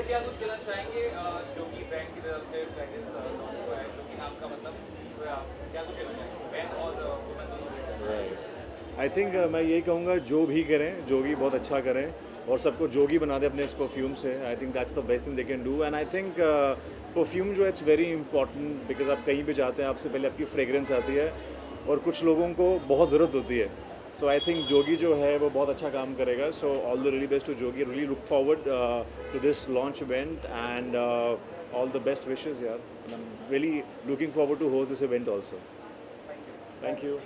से क्या कुछ कहना चाहेंगे जो कि ब्रांड की तरफ से फ्रेग्रेंस लॉन्च हुआ है जो कि नाम का मतलब क्या कुछ कहना चाहेंगे मैन और वुमेन दोनों? राइट। आई थिंक मैं यही कहूँगा, जो भी करें जोगी बहुत अच्छा करें और सबको जोगी बना दे अपने इस परफ्यूम से। I think that's the best thing they can do. And I think perfume जो है इट्स वेरी इंपॉर्टेंट, बिकॉज आप कहीं भी जाते हैं आपसे पहले आपकी फ्रेग्रेंस आती है और कुछ लोगों को बहुत ज़रूरत होती है। सो आई थिंक जोगी जो है वो बहुत अच्छा काम करेगा। So all the really best to Jogi, really look forward to this launch event and all the best wishes यार। I am really looking forward to host this event also. Thank you.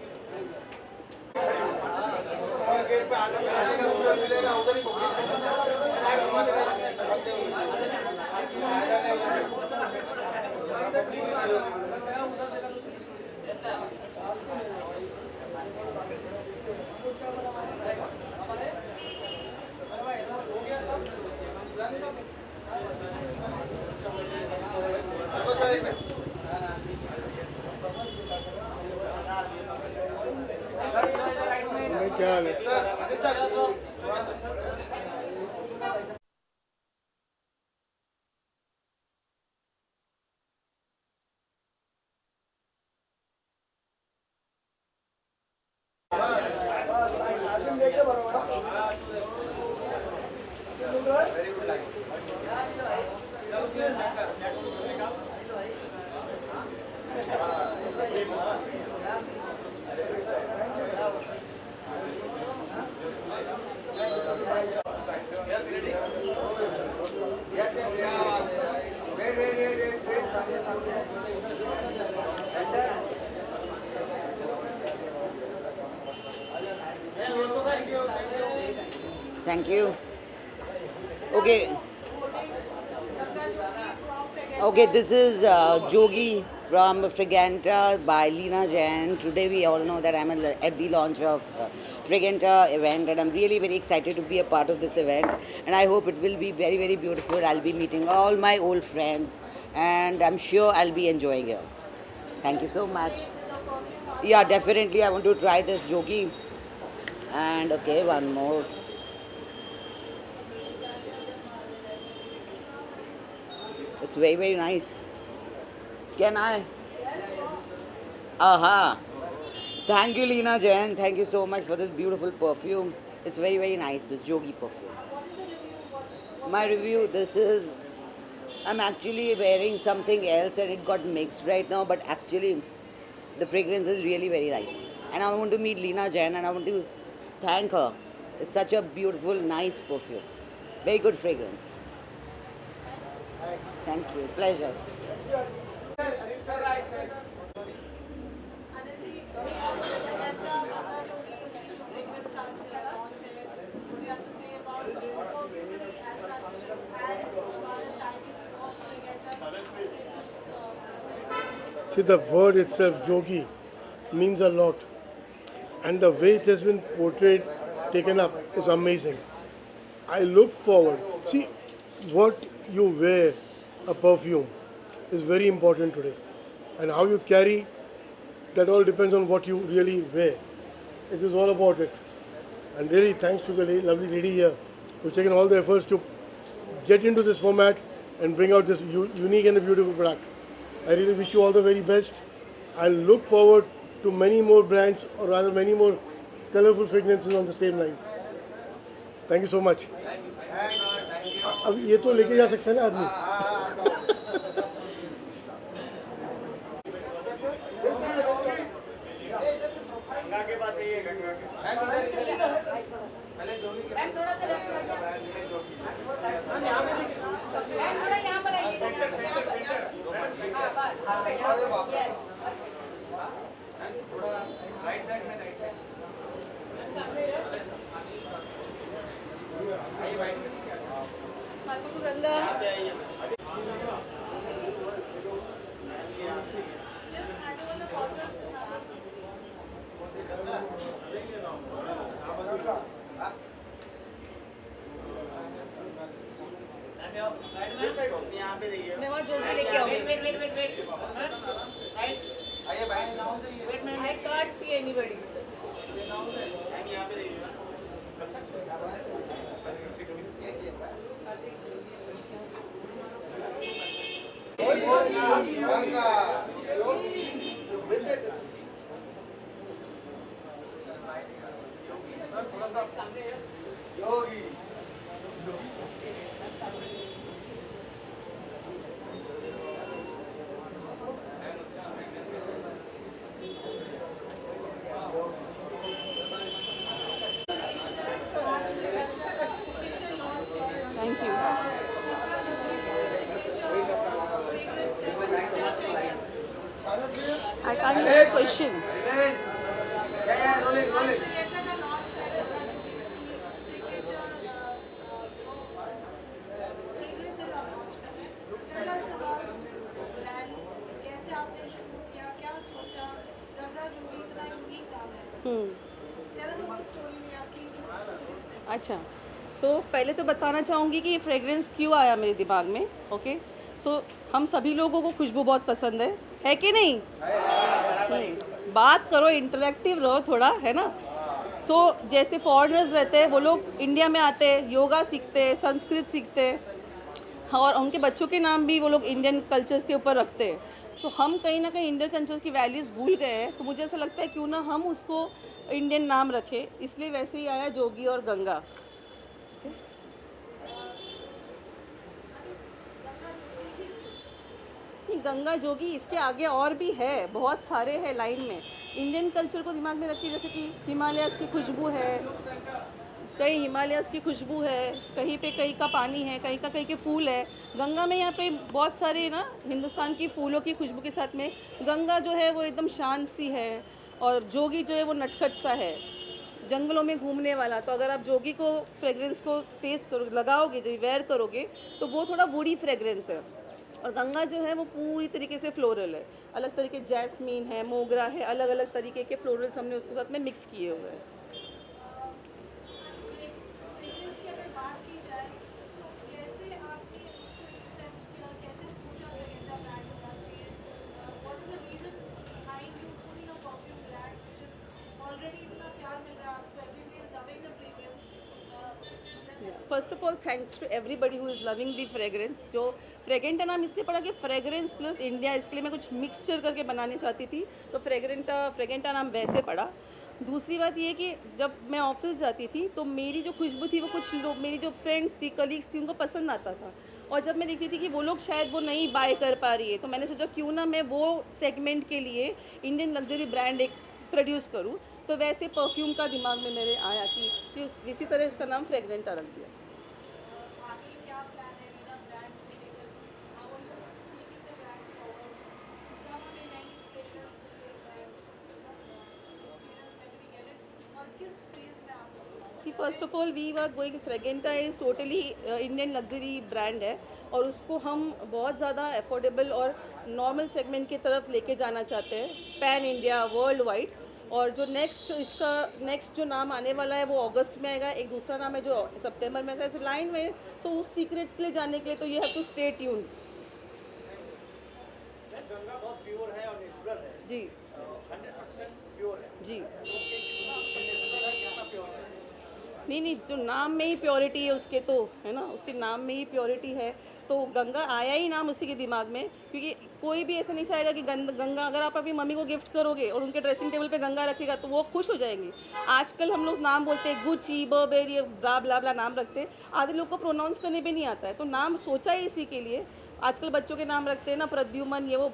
क्या हाल है? Thank you. Okay. Okay, this is Jogi from Fraganta by Leena Jain. Today we all know that I'm at the launch of Fraganta event, and I'm really very excited to be a part of this event, and I hope it will be very, very beautiful. I'll be meeting all my old friends, and I'm sure I'll be enjoying it. Thank you so much. Yeah, definitely I want to try this Jogi. And okay, one more. It's very, very nice. Can I? Aha. Thank you, Leena Jain. Thank you so much for this beautiful perfume. It's very, very nice, this Jogi perfume. My review, this is, I'm actually wearing something else and it got mixed right now, but actually the fragrance is really very nice. And I want to meet Leena Jain and I want to thank her. It's such a beautiful, nice perfume. Very good fragrance. Thank you. Pleasure. See, the word itself, yogi, means a lot. And the way it has been portrayed, taken up, is amazing. I look forward. See, what you wear, a perfume, is very important today. And how you carry, that all depends on what you really wear. It is all about it. And really, thanks to the lovely lady here who's taken all the efforts to get into this format and bring out this unique and a beautiful product. I really wish you all the very best. I look forward to many more brands, or rather many more colorful fragrances on the same lines. Thank you so much. अब ये तो लेके जा सकते हैं ना आदमी. मैं वहाँ जो भी लेके आऊँ. I can't see anybody. Thank you. I can't hear the question. अच्छा, सो पहले तो बताना चाहूँगी कि ये फ्रेगरेंस क्यों आया मेरे दिमाग में. ओके, सो हम सभी लोगों को खुशबू बहुत पसंद है कि नहीं? बात करो, इंटरेक्टिव रहो थोड़ा, है ना. सो जैसे फॉरेनर्स रहते हैं, वो लोग इंडिया में आते हैं, योगा सीखते हैं, संस्कृत सीखते हैं, और उनके बच्चों के नाम भी वो लोग इंडियन कल्चर्स के ऊपर रखते हैं. सो हम कहीं ना कहीं इंडियन कल्चर्स की वैल्यूज़ भूल गए हैं, तो मुझे ऐसा लगता है क्यों ना हम उसको इंडियन नाम रखें, इसलिए वैसे ही आया जोगी और गंगा. नहीं, गंगा जोगी इसके आगे और भी है, बहुत सारे हैं लाइन में. इंडियन कल्चर को दिमाग में रखिए, जैसे कि हिमालयाज़ की खुशबू है, कहीं हिमालयाज़ की खुशबू है, कहीं पे कहीं का पानी है, कहीं के फूल है. गंगा में यहाँ पे बहुत सारे ना हिंदुस्तान की फूलों की खुशबू के साथ में गंगा जो है वो एकदम शांत सी है, और जोगी जो है वो नटखट सा है, जंगलों में घूमने वाला. तो अगर आप जोगी को फ्रेगरेंस को टेस्ट करो, लगाओगे, जब वेयर करोगे, तो वो थोड़ा वुडी फ्रेगरेंस है. और गंगा जो है वो पूरी तरीके से फ्लोरल है, अलग तरीके, जैस्मीन है, मोगरा है, अलग अलग तरीके के फ्लोरल्स हमने उसके साथ में मिक्स किए हुए हैं. First of all thanks to everybody who is loving the fragrance. जो फ्रेगेंटा नाम इसलिए पड़ा कि फ्रेगरेंस प्लस इंडिया, इसके लिए मैं कुछ मिक्सचर करके बनाने चाहती थी, तो फ्रेगेंटा नाम वैसे पड़ा. दूसरी बात ये कि जब मैं ऑफिस जाती थी तो मेरी जो खुशबू थी वो कुछ लोग, मेरी जो फ्रेंड्स थी, कलीग्स थी, उनको पसंद आता था. और जब मैं देखती थी कि वो लोग शायद वो नहीं बाय कर पा रही है, तो मैंने सोचा क्यों ना मैं वो सेगमेंट के लिए इंडियन लग्जरी ब्रांड एक प्रोड्यूस करूँ. तो वैसे परफ्यूम का दिमाग में मेरे आया कि इसी तरह उसका नाम फ्रेगरेंटा रख दिया. See first of all we are going, Fragrenta is totally Indian luxury brand है, और उसको हम बहुत ज़्यादा अफोर्डेबल और नॉर्मल सेगमेंट की तरफ लेके जाना चाहते हैं, पैन इंडिया, वर्ल्ड वाइड. और जो नेक्स्ट जो नाम आने वाला है वो अगस्त में आएगा, एक दूसरा नाम है जो सितंबर में आएगा, ऐसे लाइन में. सो उस सीक्रेट्स के लिए जाने के लिए तो you have to stay tune. Ganga बहुत प्योर है और नेचुरल है जी 100% प्योर है. जी. कितना प्योर है? नहीं, जो नाम में ही प्योरिटी है उसके, तो है ना, उसके नाम में ही प्योरिटी है. तो गंगा आया ही नाम उसी के दिमाग में, क्योंकि कोई भी ऐसा नहीं चाहेगा कि गंगा, अगर आप अपनी मम्मी को गिफ्ट करोगे और उनके ड्रेसिंग टेबल पे गंगा रखेगा तो वो खुश हो जाएंगी. आजकल हम लोग नाम बोलते हैं गुची, बर्बेरी, ब्ला ब्ला ब्ला नाम रखते हैं, आधे लोग को प्रोनाउंस करने भी नहीं आता है. तो नाम सोचा ही इसी के लिए. आजकल बच्चों के नाम रखते हैं ना, प्रद्युमन, ये वो,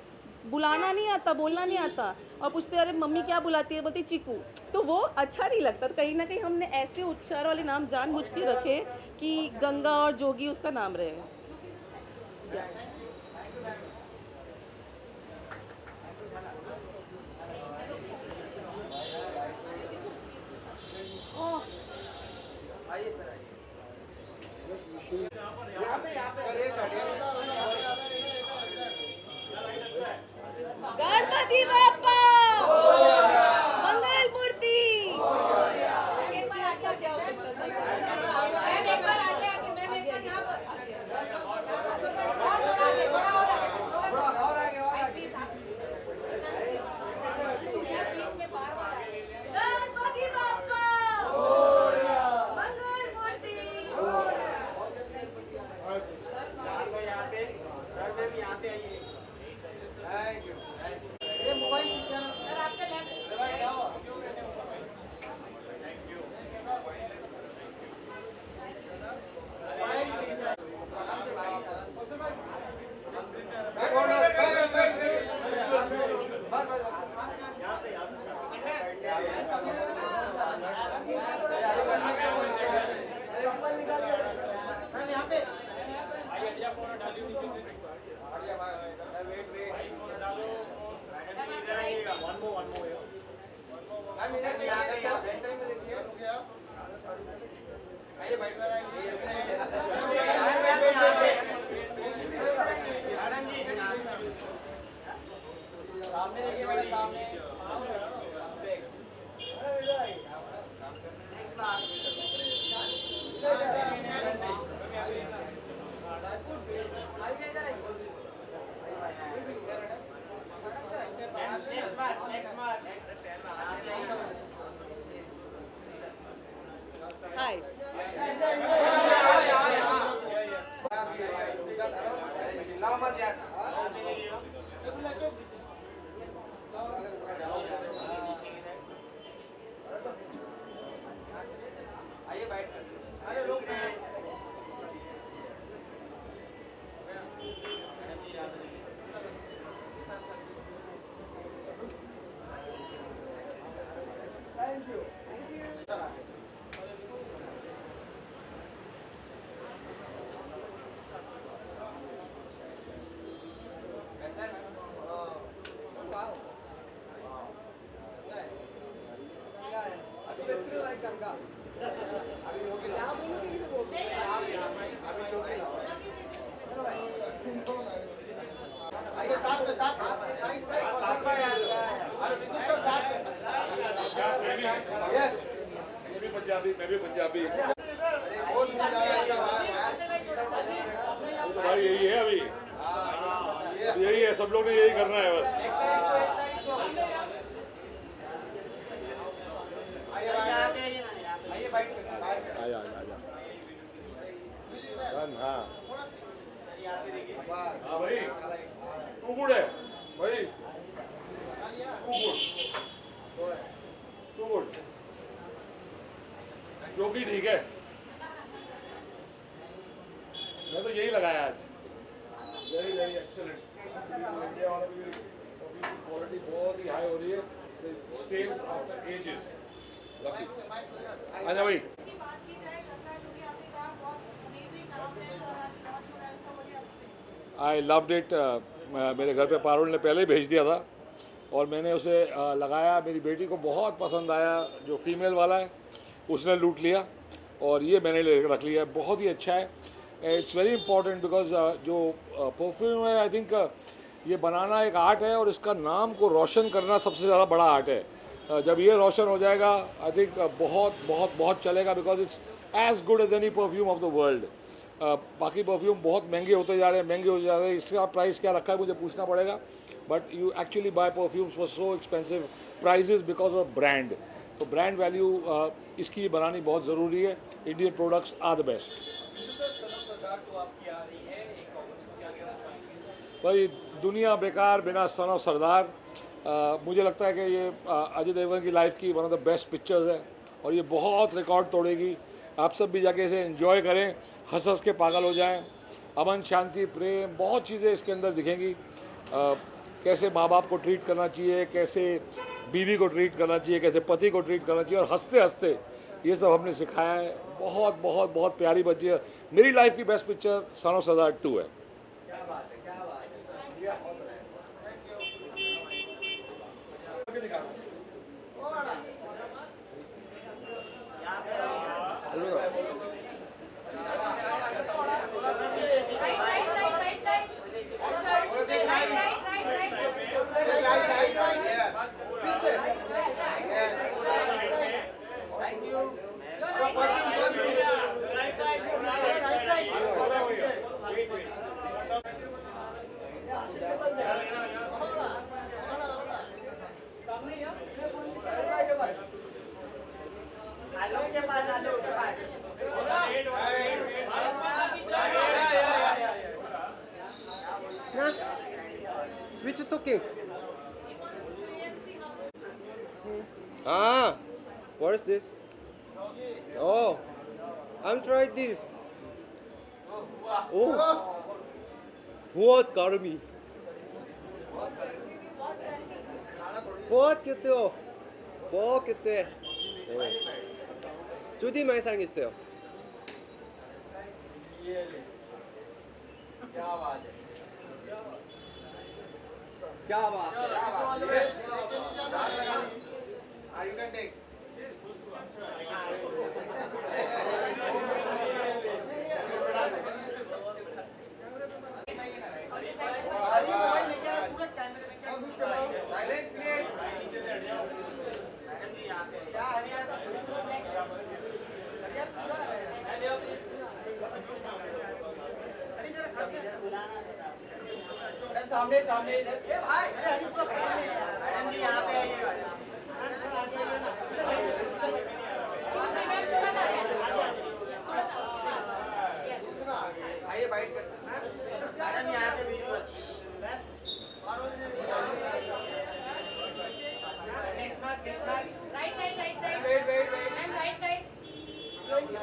बुलाना नहीं आता, बोलना नहीं आता, और पूछते अरे मम्मी क्या बुलाती है, बोलती चीकू. तो वो अच्छा नहीं लगता. तो कहीं ना कहीं हमने ऐसे उच्चार वाले नाम जानबूझ के रखे कि गंगा और जोगी उसका नाम रहेगा. गणपति बाप्पा मंगल मूर्ति. इससे अच्छा क्या हो सकता गणपति बाप्पा मंगल मूर्ति. Hi. मैं भी पंजाबी तो भाई यही है अभी यही है, सब लोग ने यही करना है बस। आया आजा हाँ हाँ भाई तू गुड है भाई, तू गुड जोगी ठीक है। मैं तो यही लगाया आज, वेरी वेरी एक्सेलेंट। इंडिया वाला भी क्वालिटी बहुत ही हाई हो रही है, स्टेज आफ्टर एजेस। आजा भाई आई लव्ड इट। मेरे घर पे पारुल ने पहले ही भेज दिया था और मैंने उसे लगाया, मेरी बेटी को बहुत पसंद आया। जो फीमेल वाला है उसने लूट लिया और ये मैंने रख लिया, बहुत ही अच्छा है। इट्स वेरी इंपॉर्टेंट बिकॉज जो परफ्यूम है आई थिंक ये बनाना एक आर्ट है और इसका नाम को रोशन करना सबसे ज़्यादा बड़ा आर्ट है। जब ये रोशन हो जाएगा आई थिंक बहुत बहुत बहुत चलेगा, because it's as good as any perfume of the world. बाकी परफ्यूम बहुत महंगे होते जा रहे हैं, इसका प्राइस क्या रखा है मुझे पूछना पड़ेगा, but you actually buy perfumes for so expensive prices because of brand. तो ब्रांड वैल्यू इसकी भी बनानी बहुत ज़रूरी है। Indian products are the best. भाई दुनिया बेकार बिना सन ऑफ सरदार, मुझे लगता है कि ये अजय देवगन की लाइफ की one of the best pictures है और ये बहुत रिकॉर्ड तोड़ेगी। आप सब भी जाके इसे एंजॉय करें, हंस हंस के पागल हो जाएं। अमन, शांति, प्रेम, बहुत चीज़ें इसके अंदर दिखेंगी। कैसे माँ बाप को ट्रीट करना चाहिए, कैसे बीवी को ट्रीट करना चाहिए, कैसे पति को ट्रीट करना चाहिए, और हंसते हंसते ये सब हमने सिखाया है। बहुत बहुत बहुत प्यारी बच्ची है। मेरी लाइफ की बेस्ट पिक्चर सन ऑफ सरदार 2 है। Which talking? Ah, what is this? Oh, I'm trying this. Oh, बहुत गर्मी. बहुत कहते हो? बहुत कहते हैं. 주디 많이 사랑했어요. क्या बात है? सामने सामने इधर ए भाई मैडम जी यहाँ पे आइए आइए बाइट कर मैडम यहाँ पे visual wait wait wait thank you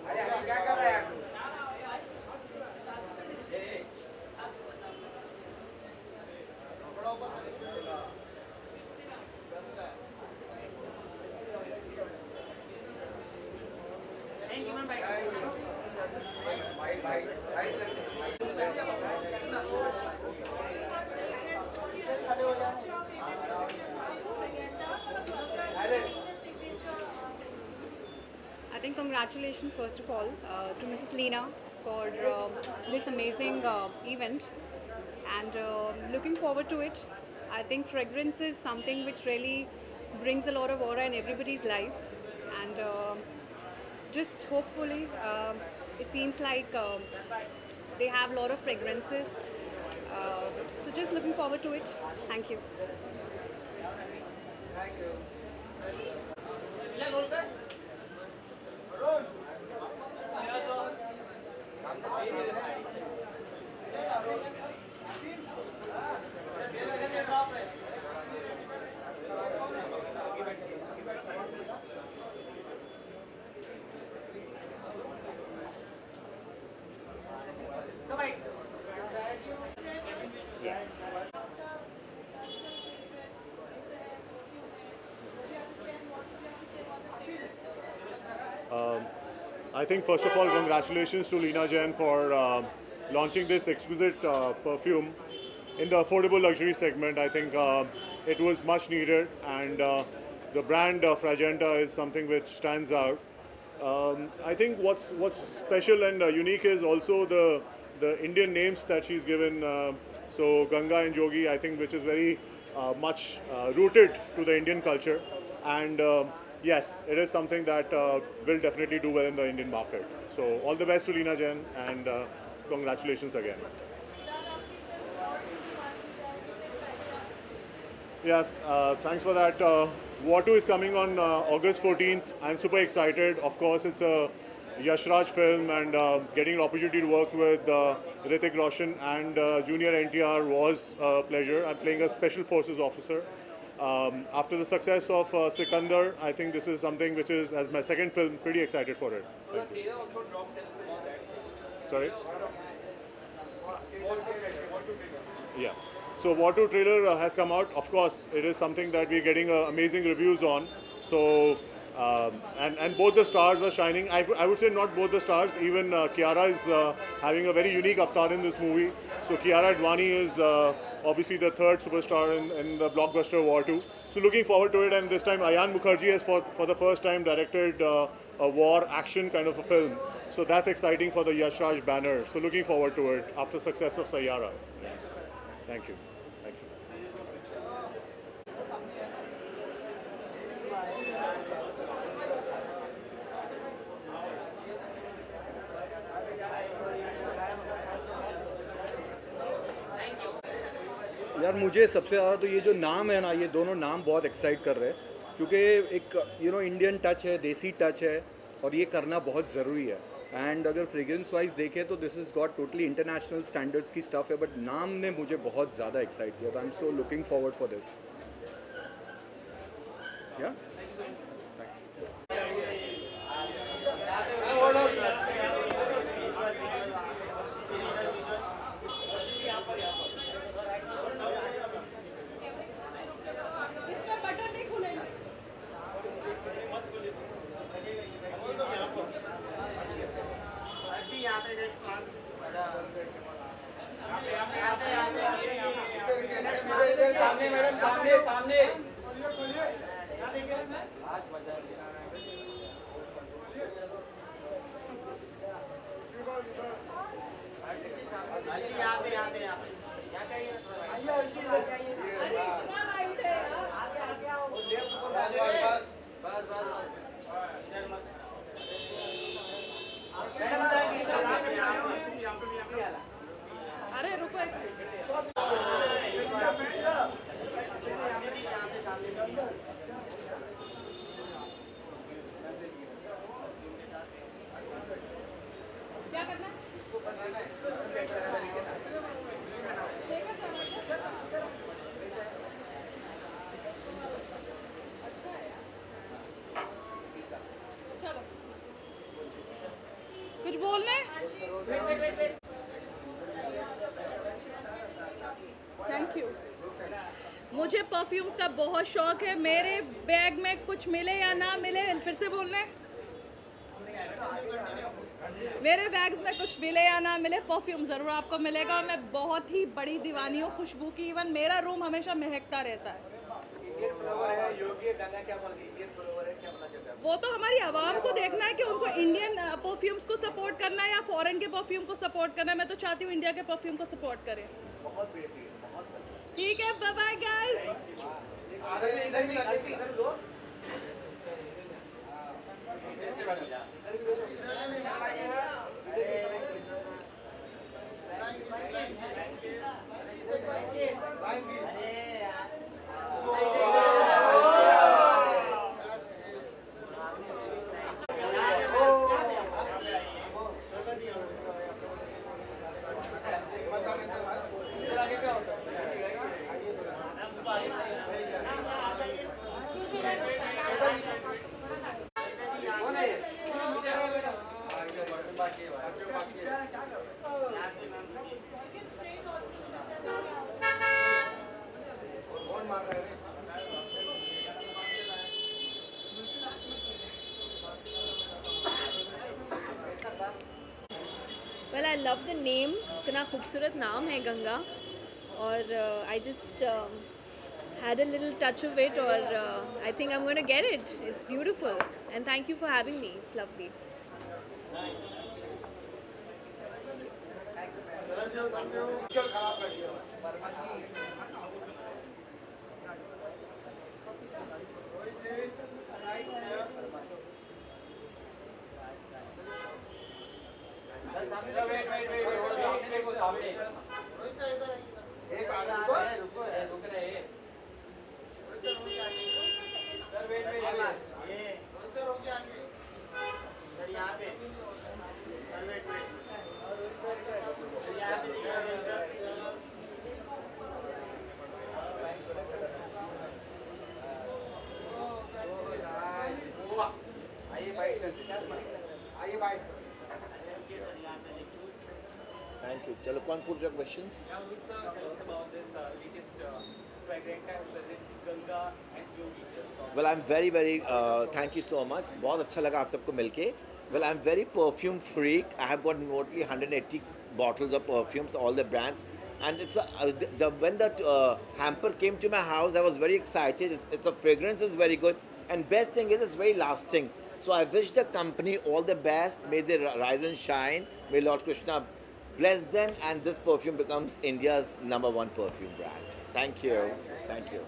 अरे अभी क्या कर रहे हैं आप I think congratulations first of all to Mrs. Leena for this amazing event and looking forward to it. I think fragrance is something which really brings a lot of aura in everybody's life and just hopefully it seems like they have a lot of fragrances. So just looking forward to it. Thank you. I think first of all, congratulations to Leena Jain for launching this exquisite perfume in the affordable luxury segment. I think it was much needed, and the brand Fragenta is something which stands out. I think what's special and unique is also the Indian names that she's given. So Ganga and Jogi, I think, which is very much rooted to the Indian culture, and yes, it is something that will definitely do well in the Indian market. So all the best to Leena Jain, and congratulations again. Yeah, thanks for that. War 2 is coming on August 14th. I'm super excited. Of course, it's a Yash Raj film, and getting an opportunity to work with Hrithik Roshan and Junior NTR was a pleasure. I'm playing a Special Forces officer. After the success of Sikandar, I think this is something which is, as my second film, pretty excited for it. Thank you. Sorry? Yeah. So War 2 trailer has come out. Of course, it is something that we're getting amazing reviews on. So, and both the stars are shining. I would say not both the stars. Even Kiara is having a very unique avatar in this movie. So Kiara Advani is obviously the third superstar in the blockbuster War 2. So looking forward to it. And this time Ayan Mukherjee has for the first time directed a war action kind of a film. So that's exciting for the Yash Raj banner. So looking forward to it after success of Sayyara. Yeah. Thank you. Thank you. यार मुझे सबसे ज़्यादा तो ये जो नाम है ना, ये दोनों नाम बहुत एक्साइट कर रहे हैं, क्योंकि एक इंडियन टच है, देसी टच है, और ये करना बहुत ज़रूरी है. एंड अगर फ्रेग्रेंस वाइज देखें तो this is got totally international standards की स्टफ़ है, बट नाम ने मुझे बहुत ज़्यादा एक्साइट किया. तो I am so looking forward for this. या सामने मैडम सामने सामने थैंक यू। मुझे परफ्यूम्स का बहुत शौक है। मेरे बैग में कुछ मिले या ना मिले, फिर से बोलना है, मेरे बैग्स में कुछ मिले या ना मिले, परफ्यूम ज़रूर आपको मिलेगा। और मैं बहुत ही बड़ी दीवानी हूँ खुशबू की। इवन मेरा रूम हमेशा महकता रहता है। वो तो हमारी आवाम को देखना है कि उनको इंडियन परफ्यूम्स को सपोर्ट करना है या फॉरेन के परफ्यूम को सपोर्ट करना है। मैं तो चाहती हूँ इंडिया के परफ्यूम को सपोर्ट करें। ठीक है, bye bye guys. Well, I love the name. इतना खूबसूरत नाम है गंगा, और I just had a little touch of it, और I think I'm going to get it. It's beautiful, and thank you for having me. It's lovely. Thank you. चलो कौन पूछ रहा questions? Now let's tell us about this latest fragrance presents Ganga and Jogi. Well, I'm very thank you so much. बहुत अच्छा लगा आप सबको मिलके. Well, I'm very perfume freak. I have got nearly 180 bottles of perfumes, all the brands. And it's when that hamper came to my house, I was very excited. It's a fragrance is very good, and best thing is it's very lasting. So I wish the company all the best. May they rise and shine. May Lord Krishna bless them, and this perfume becomes India's #1 perfume brand. Thank you. Thank you.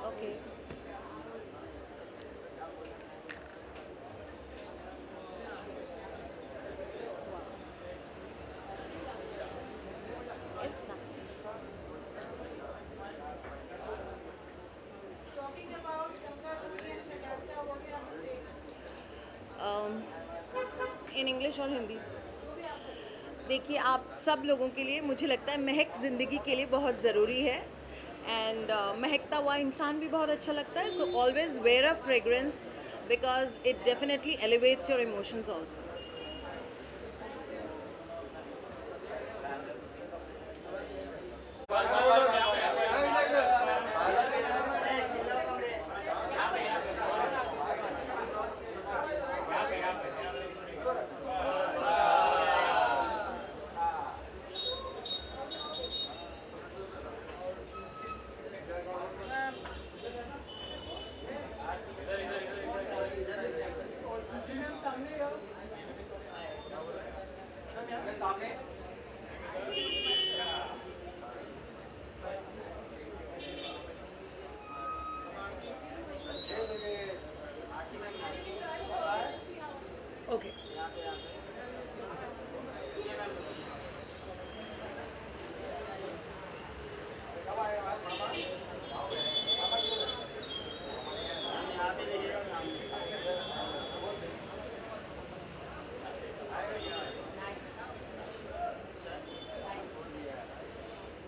Okay. It's nice. Talking about Ganga, Jogi and Vedanta, what do you have to say? In English और हिंदी। देखिए, आप सब लोगों के लिए मुझे लगता है महक ज़िंदगी के लिए बहुत ज़रूरी है। एंड महकता हुआ इंसान भी बहुत अच्छा लगता है। So always wear a fragrance because it definitely elevates your emotions also.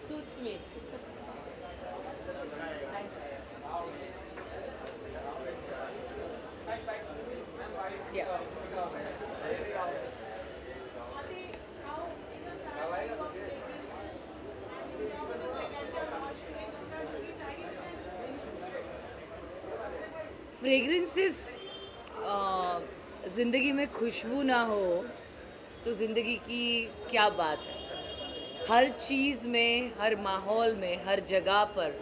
Suits me. Yeah. Fragrances ज़िंदगी में खुशबू ना हो तो ज़िंदगी की क्या बात है। हर चीज़ में, हर माहौल में, हर जगह पर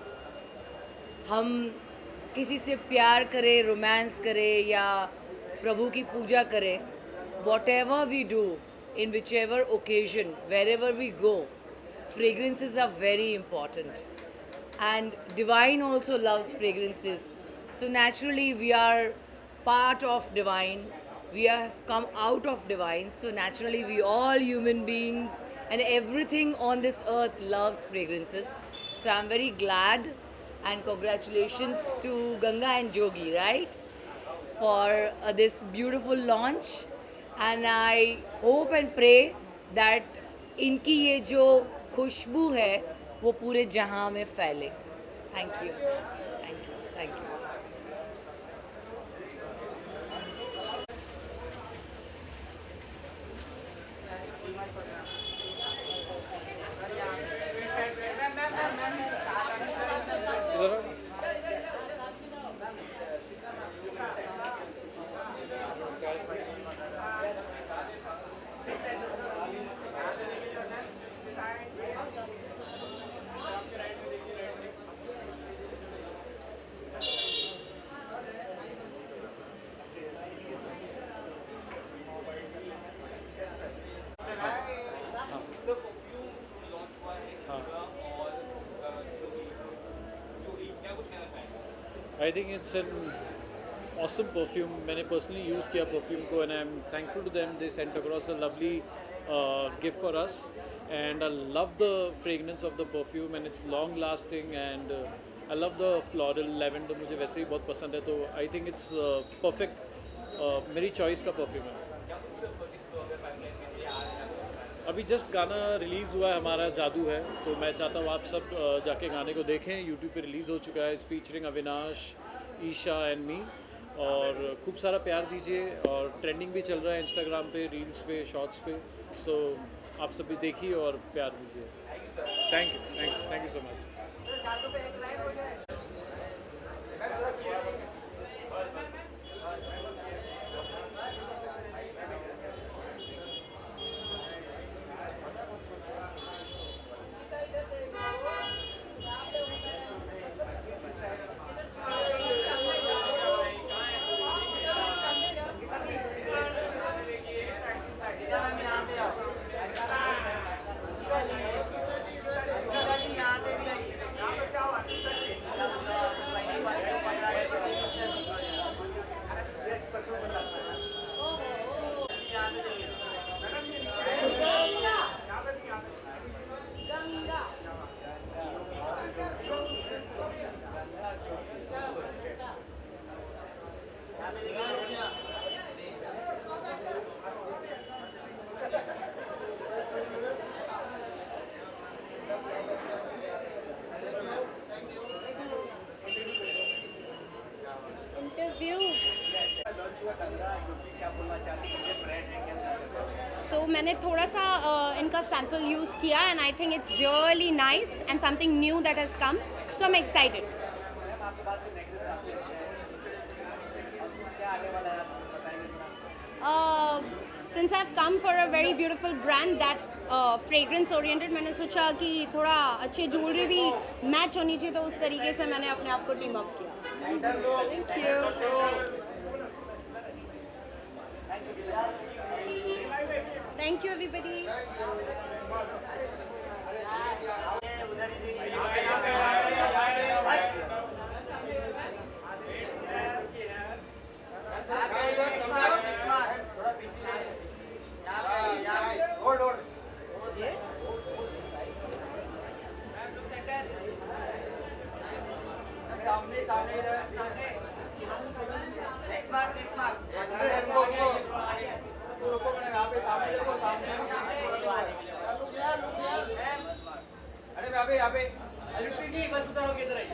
हम किसी से प्यार करें, रोमांस करें या प्रभु की पूजा करें, whatever we do, in whichever occasion, wherever we go, fragrances are very important. And divine also loves fragrances. So naturally we are part of divine. We have come out of divine. So naturally we all human beings and everything on this earth loves fragrances. So I'm very glad and congratulations to Ganga and Jogi, right? For this beautiful launch. And I hope and pray that इनकी ये जो खुशबू है वो पूरे जहां में फैले. Thank you. Thank you. Thank you. Sir perfume launch हुआ है गंगा और जोगी क्या कुछ कहना चाहेंगे? I think it's an awesome perfume. मैंने personally use किया perfume को and I'm thankful to them. They sent across a lovely gift for us and I love the fragrance of the perfume and it's long lasting and I love the floral lavender मुझे वैसे ही बहुत पसंद है तो I think it's perfect. मेरी choice का perfume है. अभी जस्ट गाना रिलीज़ हुआ है हमारा जादू है तो मैं चाहता हूँ आप सब जाके गाने को देखें. यूट्यूब पे रिलीज़ हो चुका है. It's featuring Avinash, Isha and me और खूब सारा प्यार दीजिए और ट्रेंडिंग भी चल रहा है इंस्टाग्राम पे, रील्स पे, शॉर्ट्स पे. सो आप सब भी देखिए और प्यार दीजिए. Thank you so much. So मैंने थोड़ा सा इनका सैम्पल यूज़ किया and I think it's really nice and something knew that has come so I am excited. Since I've come for a very beautiful brand that's fragrance oriented, मैंने सोचा कि थोड़ा अच्छे ज्वेलरी भी मैच होनी चाहिए तो उस तरीके से मैंने अपने आप को टीम अप किया. Thank you. Thank you everybody. सामने अरे यहाँ पे अदिति जी बस उतारो के इधर आइए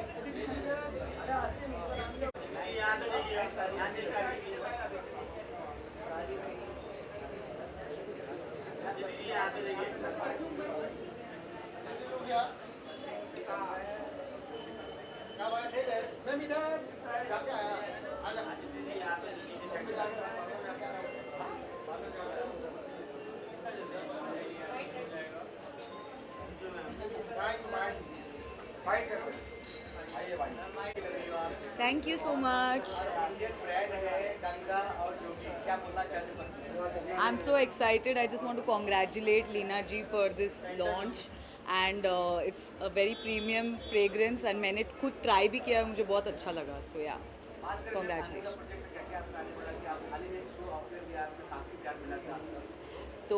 मैम इधर जाके आया thank you so much. I'm so excited. I just want to congratulate Leena ji for this launch. And it's a very premium fragrance and मैंने खुद ट्राई भी किया, मुझे बहुत अच्छा लगा. So yeah, congratulations. तो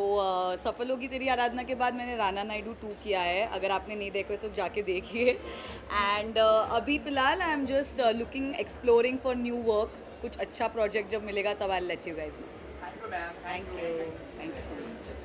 सफल होगी तेरी आराधना के बाद मैंने राना नायडू 2 किया है. अगर आपने नहीं देखा तो जाके देखिए. एंड अभी फ़िलहाल I am just looking exploring for new work. कुछ अच्छा प्रोजेक्ट जब मिलेगा तब I let you guys know. Thank you so much.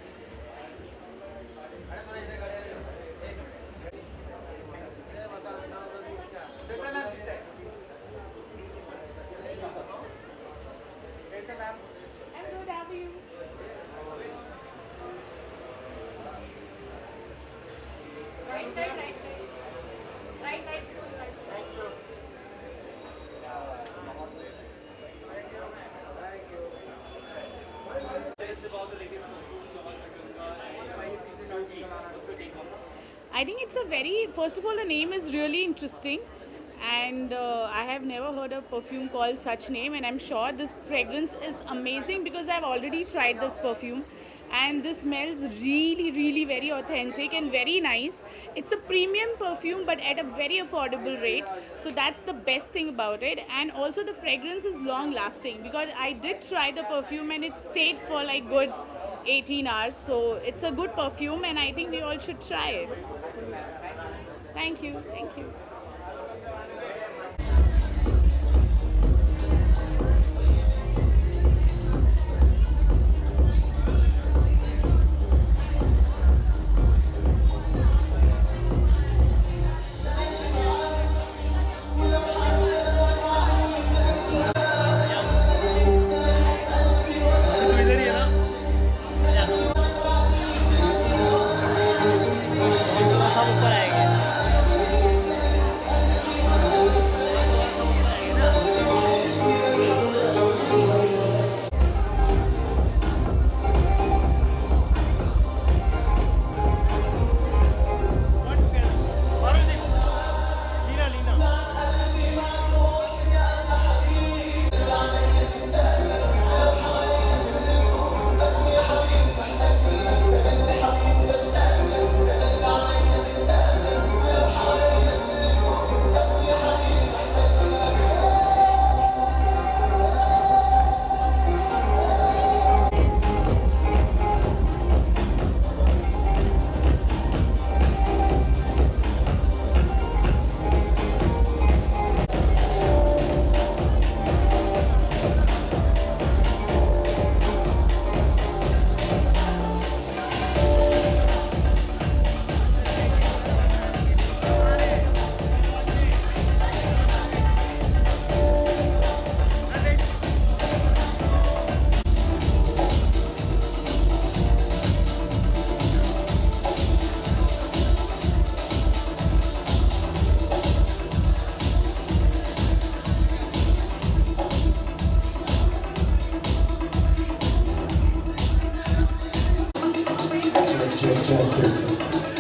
I think it's a very, first of all, the name is really interesting, and I have never heard a perfume called such name, and I'm sure this fragrance is amazing because I've already tried this perfume, and this smells really, really very authentic and very nice. It's a premium perfume but at a very affordable rate, so that's the best thing about it. And also the fragrance is long lasting because I did try the perfume and it stayed for like good 18 hours, so it's a good perfume and I think we all should try it. Thank you.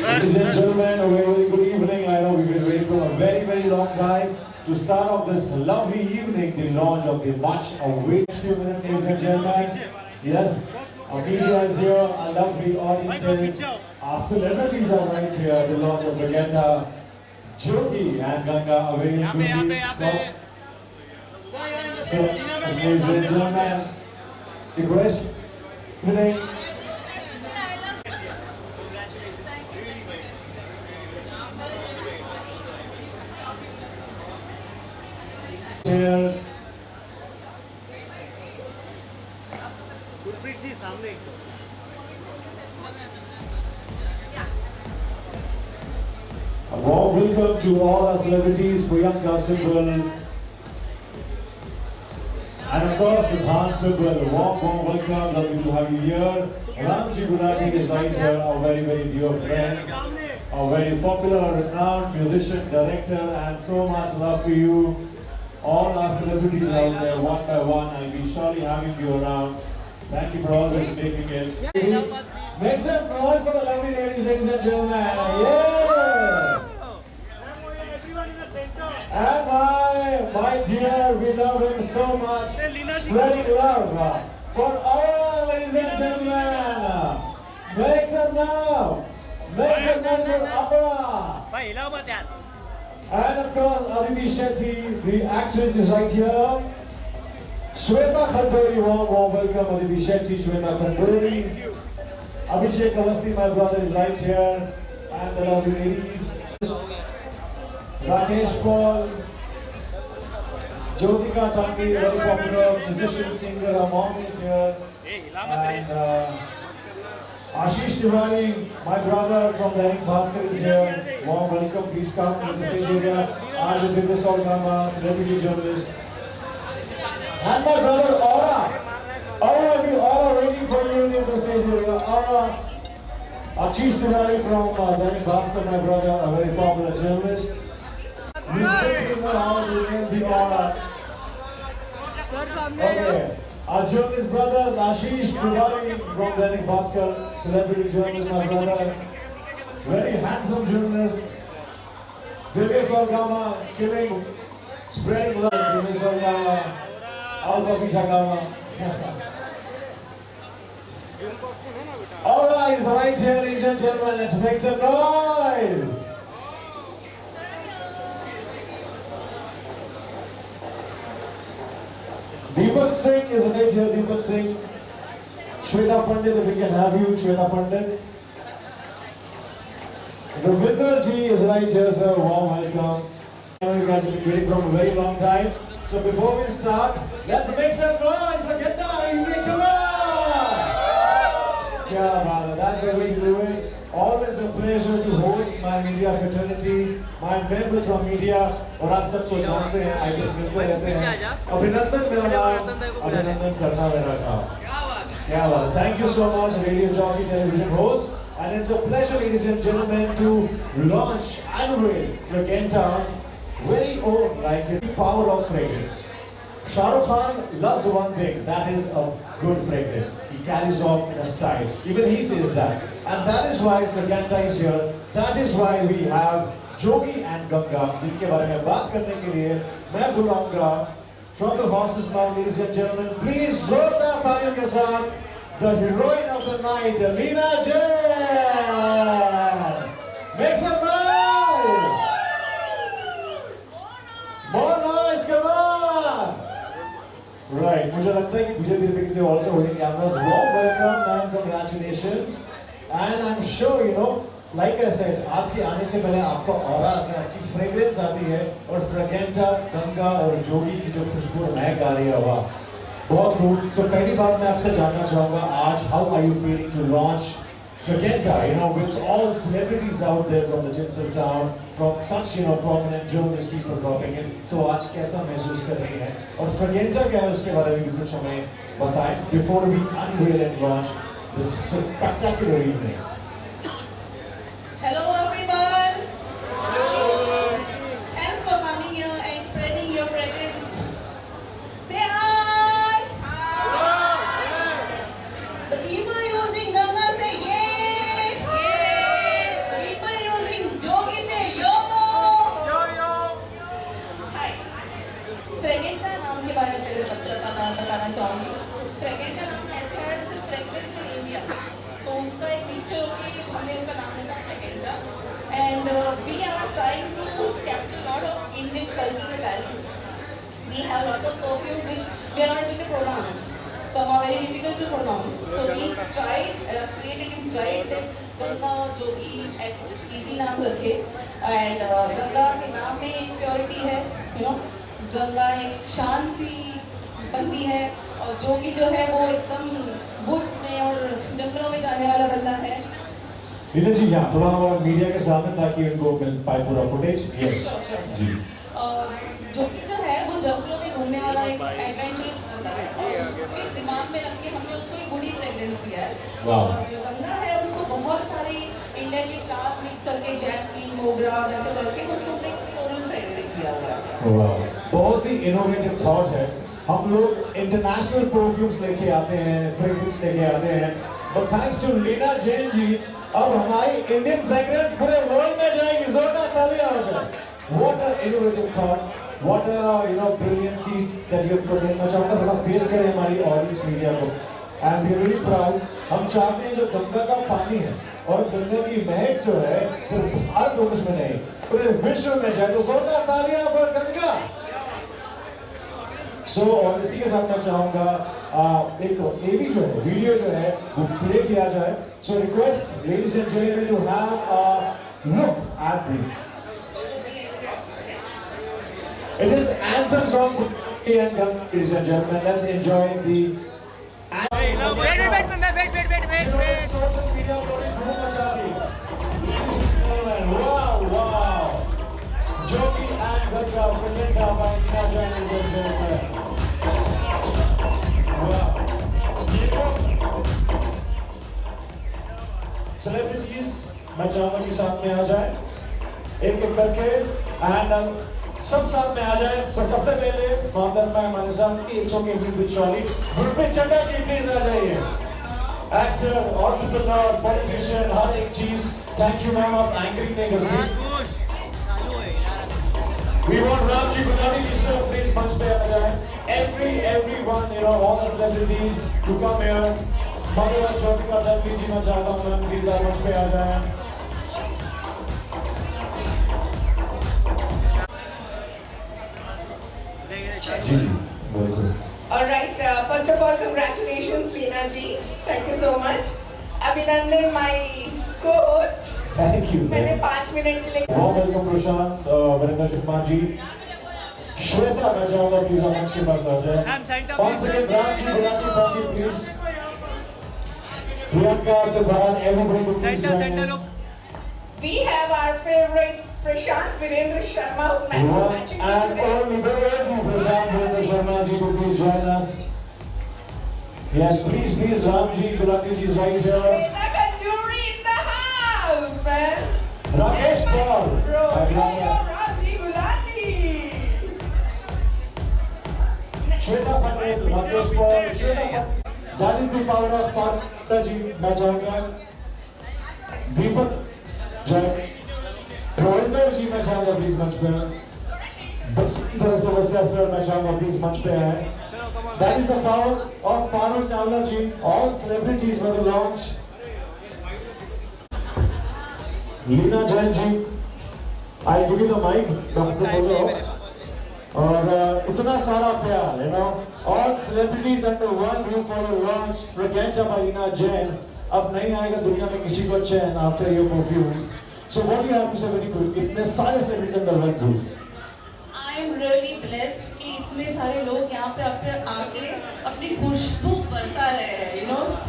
Ladies and gentlemen, a very good evening. I know we've been waiting for a very, very long time to start off this lovely evening, the launch of the much awaited few minutes, ladies and gentlemen. Yes, our media is here, our lovely audiences, our celebrities are right here, the launch of Brigenta, Jyoti and Ganga awaiting to be So, ladies and gentlemen, the question evening. Gurpreet ji सामने A warm welcome to all our celebrities, Priyanka Sibbal, and of course Siddhant Sibbal. Warm welcome, lovely to have you here. Ramji Gulati is right here, our very dear friend, a very popular, renowned musician, director, and so much love for you. All our celebrities out there, one by one, I'll be surely having you around. Thank you for always making it. Make some noise for the lovely ladies and gentlemen. Yeah! And my dear, we love him so much. Spreading love for all ladies and gentlemen. Make some love. Make some noise for Abra. And of course, Aditi Shetty, the actress, is right here. Shweta Khandori, warm welcome, Aditi Shetty, Shweta Khandori. Abhishek Awasthi, my brother, is right here. And the lovely ladies. Rakesh Paul, Jyotika Tangi, very popular musician, singer, our mom is here. And Ashish Tiwari, my brother from Dainik Bhaskar is here. Warm welcome, please come to the stage area. Ajit Solgama, celebrity journalist. And my brother Aura. Aura, we all are waiting for you in the stage area. Aura, Ashish Tiwari from Dainik Bhaskar, my brother, a very popular journalist. We take in the house, we can be Aura. Okay. Our journalist brothers, Ashish Tiwari from Dainik Bhaskar, celebrity journalist, my brother, very handsome journalist. Divya Solgama, killing, spreading love. Divya Solgama, Alpha Bishagama. Aura is right here, ladies and gentlemen. Let's make some noise. Deepak Singh is right here, Deepak Singh. Shweta Pandit, if we can have you, Shweta Pandit. Ravinder ji is right here, sir. Warm welcome. I know you guys have been waiting from a very long time. So before we start, let's make some noise for Gita. Come on! Kya baat hai, that's the way to do it. Always a pleasure to host my media fraternity, my members from media, और आप सबको जानते हैं, I think मिलते रहते हैं. अभिनंदन मेरा नाम, अभिनंदन करना मेरा काम. क्या बात है. Thank you so much, Radio Jockey television host, and it's a pleasure, ladies and gentlemen, to launch unveil Fragranta's very own, like the power of fragrance. Shah Rukh Khan loves one thing, that is a good fragrance. He carries off in a style. Even he says that. And that is why Fragranta is here. That is why we have Jogi and Ganga, जिनके बारे में बात करने के लिए मैं बुलाऊंगा from the horse's mouth, ladies and gentlemen, please जोरदार तालियों के साथ the heroine of the night, Leena Jain. Make some noise. More noise, come on. Right, मुझे लगता है कि धीरे-धीरे because they're also holding cameras. Warm welcome and congratulations. And I'm sure, you know, like I said, आपके आने से पहले आपका ऑरा आता है, आपकी फ्रेग्रेंस आती है, और फ्रेग्रेंटा, गंगा और जोगी की जो खुशबू महक आ रही है, वाह, बहुत खूब. So पहली बात मैं आपसे जानना चाहूँगा आज, how are you feeling to launch Fragranta, you know, with all celebrities out there from the tinsel town, from such, you know, prominent journalist people dropping in, तो आज कैसा महसूस कर रही हैं, और Fragranta क्या है उसके बारे में भी कुछ हमें बताएं before we unveil and launch this spectacular evening. Hello everyone. Hello. Thanks for coming here and spreading your fragrance. Say hi. Hi. The people using Ganga say yay. Yay. The people using Jogi say yo. Yo yo. Hi. Fragranta नाम के बारे में पहले बताना चाहूँगी. Fragranta नाम ऐसा है जैसे fragrance in India. So उसका एक picture होगी, हमने उसका नाम रखा Fragranta, and we are trying to capture a lot of Indian cultural values. We have lots of perfumes which we are not able to pronounce. Some are very difficult to pronounce. So we tried, created in pride that Ganga और जोगी ऐसे कुछ easy नाम रखे, and Ganga के नाम में एक purity है, you know, गंगा एक शांत सी बंदी है, और जोगी जो है वो एकदम लीना जी यहाँ थोड़ा हमारा मीडिया के सामने ताकि उनको मिल पाए पूरा फुटेज। यस जी। जोगी जो है वो जंगलों में घूमने वाला एक एडवेंचरस होता है और उसके दिमाग में रख के हमने उसको एक गुडी फ्रेग्रेंस दिया है। वाह। गंगा है उसको बहुत सारी इंडियन के फ्लावर्स मिक्स करके जैस्मीन मोगरा वैसे करके उसको एक फ्लोरल फ्रेग्रेंस दिया हुआ है। वाह, बहुत ही इनोवेटिव थॉट है। हम लोग इंटरनेशनल परफ्यूम्स लेके आते हैं, फ्रेग्रेंस लेके आते हैं, but thanks to Leena Jain ji अब हमारी इंडियन फ्रेग्रेंस पूरे वर्ल्ड में जाएगी। जोरदार तालियां हो जाए। What an innovative thought, what a brilliancy that you have put in। मैं चाहूँगा थोड़ा फेस करें हमारी ऑडियंस मीडिया को। And we are really proud। हम चाहते हैं जो गंगा का पानी है और गंगा की महक जो है सिर्फ भारत देश में नहीं पूरे विश्व में जाए। तो जोरदार तालियां पर गंगा। और इसी के साथ मैं चाहूँगा एक एवी जो है वीडियो जो है वो प्ले किया जाए। So request ladies and gentleman to have a look at the. It is anthem song and ladies and gentlemen, let's enjoy the wait. Social media wow. Jogi and Ganga, Priyanka by Ina Jain is there. Celebrities, मैं चाहूँगा कि साथ में आ जाए एक एक करके and सब साथ में आ जाए। सबसे पहले मोहतरमा हमारे साथ 100 के बीच बिचौली गुरप्रीत चड्ढा जी प्लीज आ जाइए। एक्टर, एंटरप्रेन्योर, पॉलिटिशियन, हर एक चीज। थैंक यू मैम, आप एंकरिंग नहीं करती। We want Ramji Gulati ji sir please मंच पे आ जाए। Everyone, all the celebrities to come here। मधुर ज्योतिका दत्त जी मैं चाहता हूँ मैम प्लीज आप मंच पे आ जाए। जी बिल्कुल। All right, first of all, congratulations, Leena ji. Thank you so much. Abhinandan, my co-host. Thank you. मैंने 5 मिनट के लिए। Warm welcome प्रशांत, वीरेंद्र शर्मा जी, श्वेता मैं चाहूँगा प्लीज आप मंच के पास आ जाए। Once again, Ramji Gulati please. Priyanka, Siddharth, everybody to please join in। We have our favorite Prashant Virendra Sharma who's matching and only the legend Prashant Virendra Sharma ji to please join us। Yes, please, Ramji Gulati ji is right here। Rita Kanjuri in the house, man। Rakesh Paul। Ramji Gulati। Shweta Patel, Rakesh Paul, Shweta Patel। That is the power of Parta ji। मैं चाहूँगा दीपक जय, रोहिंदर जी मैं चाहूँगा please मंच पे आए। बस तरह से वैसे सर मैं चाहूँगा प्लीज मंच पे आए। That is the power of Parul Chawla ji। All celebrities for the launch। Leena Jain ji, I give you the mic, doctor बोलो। और इतना सारा प्यार, all celebrities under one roof for the launch, Fraganta by Leena Jain। अब नहीं आएगा दुनिया में किसी को चैन after your perfumes। So what do you have to say very quickly? इतने सारे celebrities under one roof। I am really blessed कि इतने सारे लोग यहाँ पे आके अपनी खुशबू बरसा रहे हैं।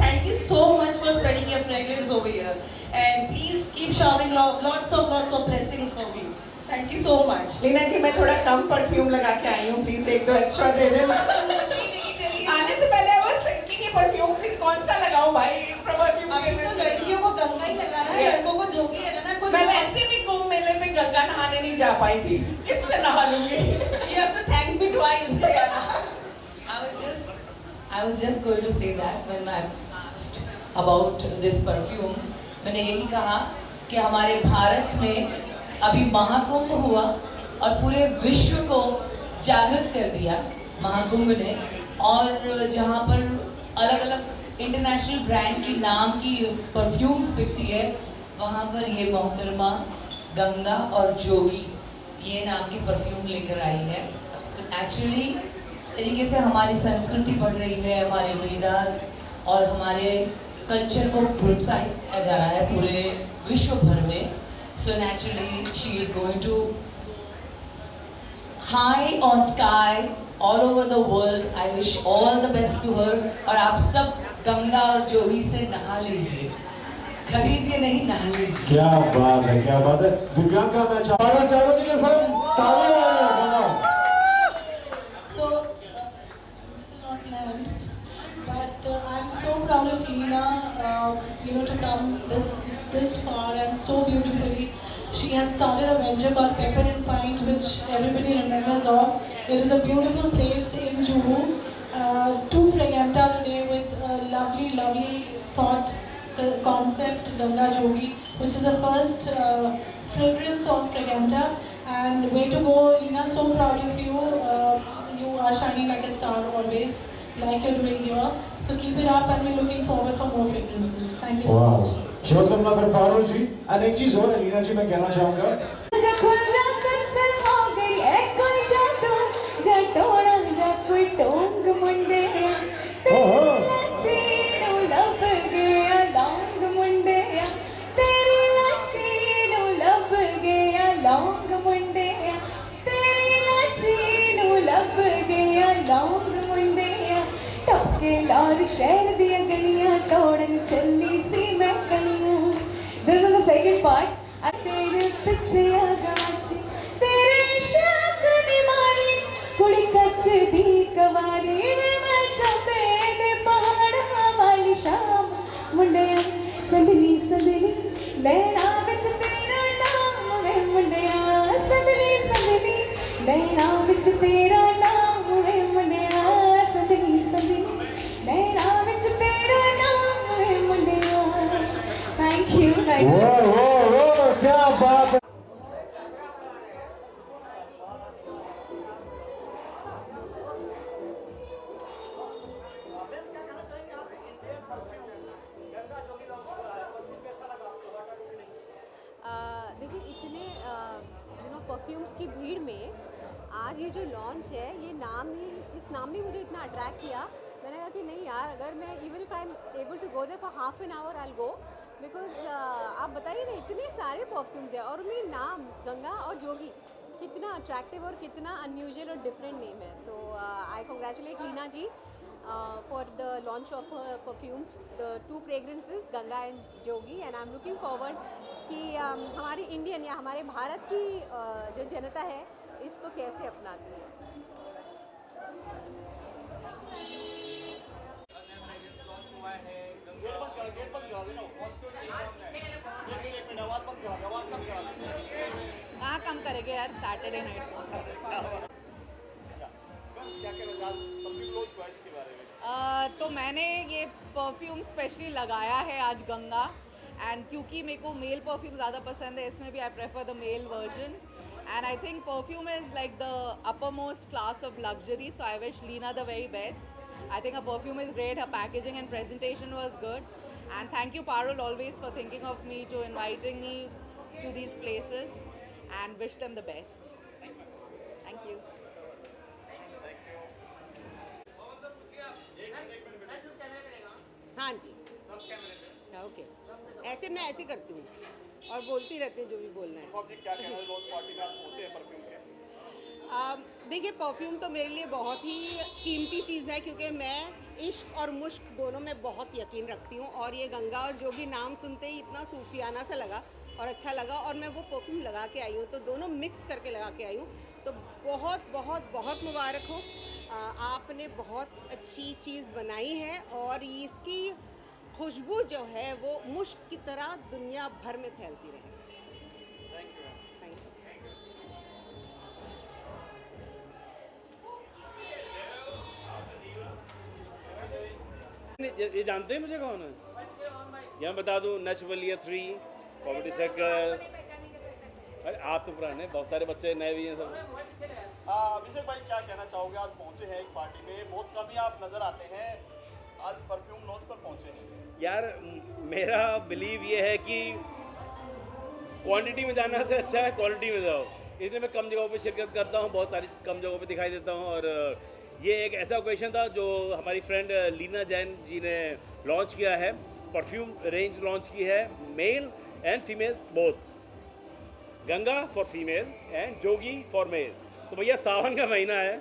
Thank you so much for spreading your fragrance over here, and please keep showering lots of blessings for me। Thank you so much। Leena जी मैं थोड़ा कम परफ्यूम लगा के आई हूँ, प्लीज एक दो एक्स्ट्रा दे देना। आने से पहले I was thinking कि परफ्यूम कौन सा लगाऊं भाई, परफ्यूम तो लड़कियों को गंगा ही लगाना है, लड़कों को जोगी लगाना है। मैं वैसे भी कुंभ मेले में गंगा नहाने नहीं जा पाई थी, किससे नहा लूंगी? You have to thank me twice। I was just going to say that when I asked about this perfume, मैंने यही कहा कि हमारे भारत में अभी महाकुंभ हुआ और पूरे विश्व को जागृत कर दिया महाकुंभ ने। और जहाँ पर अलग अलग इंटरनेशनल ब्रांड की नाम की परफ्यूम्स बिकती है, वहाँ पर ये मोहतरमा गंगा और जोगी ये नाम की परफ्यूम लेकर आई है। तो एक्चुअली तरीके से हमारी संस्कृति बढ़ रही है, हमारे वेदास और हमारे कल्चर को प्रोत्साहित किया जा रहा है पूरे विश्व भर में। So naturally she is going to high on sky all over the world. I wish all the best to her. और आप सब गंगा और जोगी से नहा लीजिए। खरीदिए नहीं नहा लीजिए। क्या बात है, क्या बात है। दिव्यांका मैं चाहना चारों जी के साथ तालियां बजाएं। So, this is not planned, but I'm so proud of Leena, to come this far and so beautifully. She has started a venture called Pepper and Pint, which everybody remembers of. It is a beautiful place in Juhu. To Fraganta today with a lovely, lovely thought concept, Ganga Jogi, which is the first fragrance of Fraganta. And way to go, Leena, so proud of you. You are shining like a star always, like you're doing here. So keep it up and we're looking forward for more fragrances. Thank you so much. शो सन्ना फिर पारुल जी। और एक चीज और है लीना जी, मैं कहना चाहूँगा लार शहर दिया गलियां तोड़न चली सी मैं कलियां। This is the second part. तेरे पिछे आगाची तेरे इश्क दी मारी कुड़ी कच्च दी कवारी मैं चंबे दे पहाड़ वाली शाम मुंडिया संदली संदली नैना विच तेरा नाम वे मुंडिया संदली संदली नैना विच तेरा नाम वे मुंडिया संदली संदली नैना विच तेरा नाम वे मुंडिया। Thank you. क्या बात है। देखिए इतने परफ्यूम्स की भीड़ में आज ये जो लॉन्च है, ये इस नाम ने मुझे इतना अट्रैक्ट किया। मैंने कहा कि नहीं यार, अगर मैं even if I am able to go there for half an hour I will go, because आप बताइए ना, इतने सारे परफ्यूम्स हैं और उनमें नाम गंगा और जोगी कितना अट्रैक्टिव और कितना अनयूजुअल और डिफरेंट नेम है। तो I congratulate Leena ji for the launch of her perfumes, the 2 fragrances, Ganga and Jogi, and I'm looking forward कि हमारी इंडियन या हमारे भारत की जो जनता है इसको कैसे अपनाती है। कहाँ कम करेंगे यार, सैटरडे नाइट। तो मैंने ये परफ्यूम स्पेशली लगाया है आज गंगा, एंड क्योंकि मेरे को मेल परफ्यूम ज़्यादा पसंद है, इसमें भी I prefer the male version, and I think perfume is like the upper most class of luxury, so I wish Leena the very best. I think her perfume is great, her packaging and presentation was good, and thank you Parul always for thinking of me, to inviting me to these places, and wish them the best. Thank you. हाँ जी, okay. ऐसे मैं ऐसे करती हूँ और बोलती रहती हूँ जो भी बोलना है। देखिए, परफ्यूम तो मेरे लिए बहुत ही कीमती चीज़ है, क्योंकि मैं इश्क और मुश्क दोनों में बहुत यकीन रखती हूँ, और ये गंगा और जोगी नाम सुनते ही इतना सूफियाना सा लगा और अच्छा लगा, और मैं वो परफ्यूम लगा के आई हूँ, तो दोनों मिक्स करके लगा के आई हूँ। तो बहुत बहुत बहुत मुबारक हो, आपने बहुत अच्छी चीज़ बनाई है, और इसकी खुशबू जो है वो मुश्क की तरह दुनिया भर में फैलती रहे। ये जानते हैं मुझे कौन है? यहाँ बता दूँ, नच बलिया 3, कॉमेडी सर्कस। अरे आप तो पुराने, बहुत सारे बच्चे नए भी हैं सब। अभिषेक भाई, क्या कहना चाहोगे? आज पहुँचे हैं एक पार्टी में, बहुत कम ही आप नज़र आते हैं, आज परफ्यूम लॉन्च पर पहुँचे हैं। यार मेरा बिलीव ये है कि क्वांटिटी में जाना से अच्छा है क्वालिटी में जाओ, इसलिए मैं कम जगहों पे शिरकत करता हूँ, बहुत सारी कम जगहों पे दिखाई देता हूँ। और ये एक ऐसा ओकेशन था जो हमारी फ्रेंड लीना जैन जी ने लॉन्च किया है, परफ्यूम रेंज लॉन्च की है, male and female both, Ganga for female and Jogi for male. तो भैया सावन का महीना है,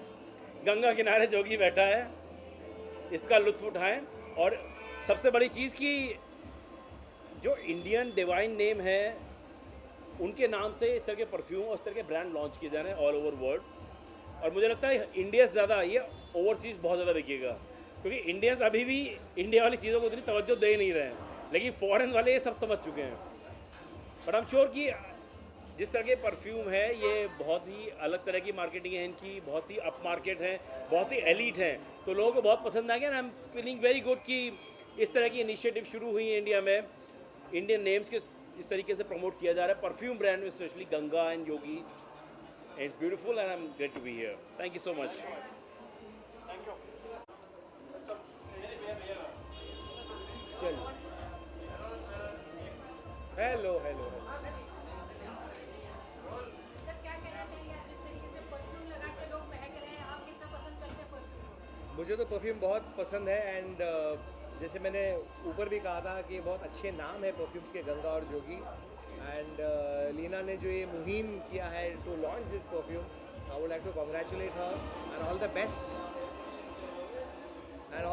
गंगा किनारे जोगी बैठा है, इसका लुत्फ उठाएं। और सबसे बड़ी चीज़ कि जो इंडियन डिवाइन नेम है उनके नाम से इस तरह के परफ्यूम और इस तरह के ब्रांड लॉन्च किए जा रहे हैं ऑल ओवर वर्ल्ड। और मुझे लगता है इंडिया से ज़्यादा ये ओवरसीज़ बहुत ज़्यादा बिकेगा, क्योंकि इंडियंस अभी भी इंडिया वाली चीज़ों को उतनी तवज्जो दे नहीं रहे हैं, लेकिन फॉरेन वाले ये सब समझ चुके हैं। बट आई एम श्योर कि जिस तरह के परफ्यूम है ये बहुत ही अलग तरह की मार्केटिंग है इनकी, बहुत ही अप मार्केट है, बहुत ही एलीट है, तो लोगों को बहुत पसंद आ गया। I am feeling very good कि इस तरह की इनिशिएटिव शुरू हुई है इंडिया में, इंडियन नेम्स के इस तरीके से प्रमोट किया जा रहा है परफ्यूम ब्रांड में, specially Ganga and Yogi. It's beautiful and I am great to be here. Thank you so much. चलो हेलो हेलो मुझे तो परफ्यूम बहुत पसंद है एंड जैसे मैंने ऊपर भी कहा था कि बहुत अच्छे नाम है परफ्यूम्स के, गंगा और जोगी। एंड लीना ने जो ये मुहिम किया है to launch this perfume, I would like to congratulate her and all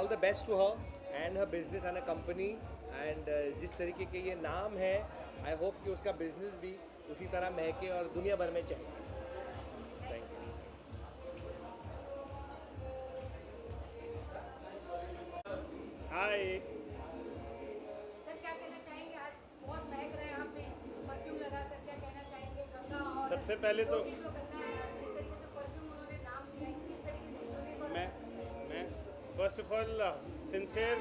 the best to her and her business and a company. And जिस तरीके के ये नाम है, आई होप कि उसका बिजनेस भी उसी तरह महके और दुनिया भर में चले। Thank you. हाय सर, क्या कहना चाहेंगे? आज बहुत महक रहे हैं आप में परफ्यूम लगा कर, क्या कहना चाहेंगे? गंगा और सबसे पहले तो जोगी जो गंगा है, जिस तरीके से परफ्यूम उन्होंने नाम दिया, किस तरीके से उन्होंने मैं first of all sincere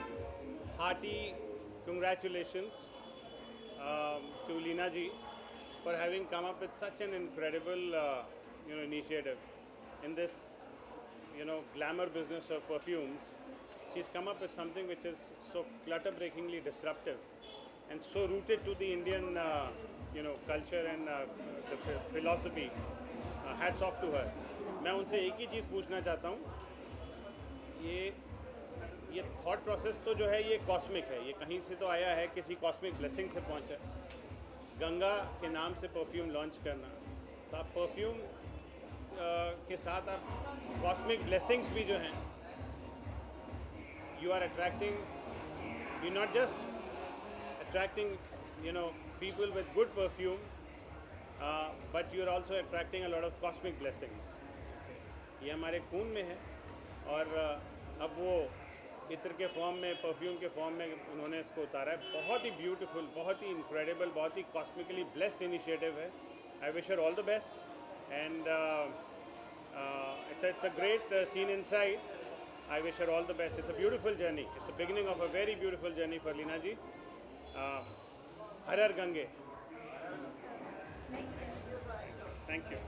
hearty congratulations to Leena ji for having come up with such an incredible initiative in this glamour business of perfumes. She's come up with something which is so clutter-breakingly disruptive and so rooted to the Indian culture and the philosophy. Hats off to her. मैं उनसे एक ही चीज़ पूछना चाहता हूँ, ये thought process तो जो है ये कॉस्मिक है, ये कहीं से तो आया है, किसी कॉस्मिक ब्लेसिंग से पहुंचा। गंगा के नाम से परफ्यूम लॉन्च करना, तो आप परफ्यूम के साथ आप कॉस्मिक ब्लेसिंग्स भी जो हैं, you are attracting, you not just attracting people with good perfume, but you are also attracting a lot of cosmic blessings. ये हमारे खून में है और अब वो इत्र के फॉर्म में, परफ्यूम के फॉर्म में उन्होंने इसको उतारा है। बहुत ही ब्यूटीफुल, बहुत ही इनक्रेडिबल, बहुत ही कॉस्मिकली ब्लेस्ड इनिशिएटिव है। I wish her all the best and it's a great scene inside. I wish her all the best. It's a beautiful journey, it's a beginning of a very beautiful journey for Leena ji. हर हर गंगे। Thank you.